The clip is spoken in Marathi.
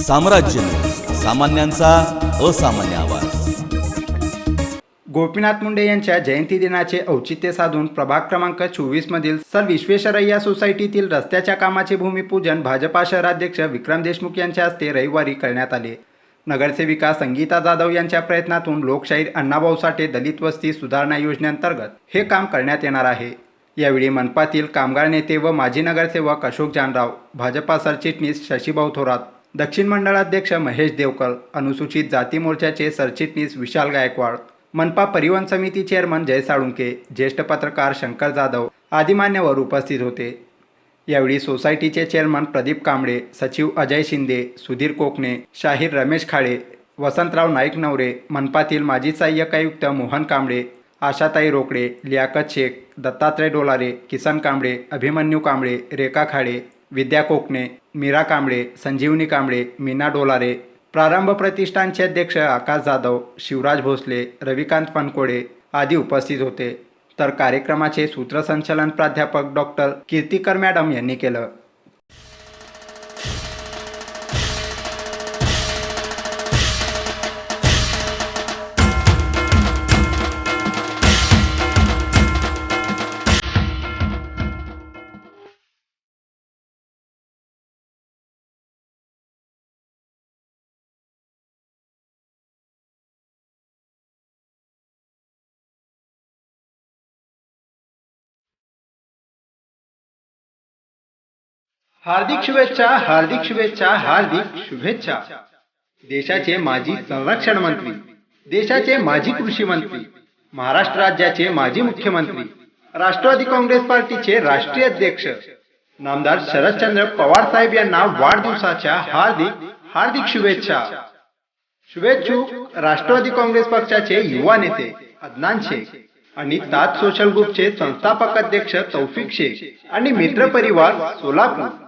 साम्राज्य सामान्यांचा असामान्य आवाज. गोपीनाथ मुंडे यांच्या जयंती दिनाचे औचित्य साधून प्रभाग क्रमांक 24 मधील सर विश्वेश्वरय्या सोसायटीतील रस्त्याच्या कामाचे भूमिपूजन भाजपा शहराध्यक्ष विक्रम देशमुख यांच्या हस्ते रविवारी करण्यात आले. नगरसेविका संगीता जाधव यांच्या प्रयत्नातून लोकशाहीर अण्णाभाऊ साठे दलित वस्ती सुधारणा योजनेअंतर्गत हे काम करण्यात येणार आहे. यावेळी मनपातील कामगार नेते व माजी नगरसेवक अशोक जानराव, भाजपा सरचिटणीस शशीभाऊ थोरात, दक्षिण मंडळाध्यक्ष महेश देवकर, अनुसूचित जाती मोर्चाचे सरचिटणीस विशाल गायकवाड, मनपा परिवहन समिती चेअरमन जय साळुंके, ज्येष्ठ पत्रकार शंकर जाधव आदी मान्यवर उपस्थित होते. यावेळी सोसायटीचे चेअरमन प्रदीप कांबळे, सचिव अजय शिंदे, सुधीर कोकणे, शाहीर रमेश खाळे, वसंतराव नाईक नवरे, मनपातील माजी सहाय्यक आयुक्त मोहन कांबळे, आशाताई रोकडे, लियाकत शेख, दत्तात्रय डोलारे, किसन कांबळे, अभिमन्यू कांबळे, रेखा खाडे, विद्या कोकणे, मीरा कांबळे, संजीवनी कांबळे, मीना डोलारे, प्रारंभ प्रतिष्ठानचे अध्यक्ष आकाश जाधव, शिवराज भोसले, रविकांत फनकोडे आदी उपस्थित होते. तर कार्यक्रमाचे सूत्रसंचालन प्राध्यापक डॉक्टर कीर्तिकर मॅडम यांनी केलं. हार्दिक शुभेच्छा, हार्दिक शुभेच्छा, हार्दिक शुभेच्छा. देशाचे माजी संरक्षण मंत्री, देशाचे माजी कृषी मंत्री, महाराष्ट्र राज्याचे माजी मुख्यमंत्री, राष्ट्रवादी काँग्रेस पार्टीचे राष्ट्रीय अध्यक्ष नामदार शरदचंद्र पवार साहेब यांना वाढदिवसाच्या हार्दिक हार्दिक शुभेच्छा. शुभेच्छुक राष्ट्रवादी काँग्रेस पक्षाचे युवा नेते अदनान शेख आणि ताज सोशल ग्रुपचे संस्थापक अध्यक्ष तौफिक शेख आणि मित्र परिवार सोलापूर.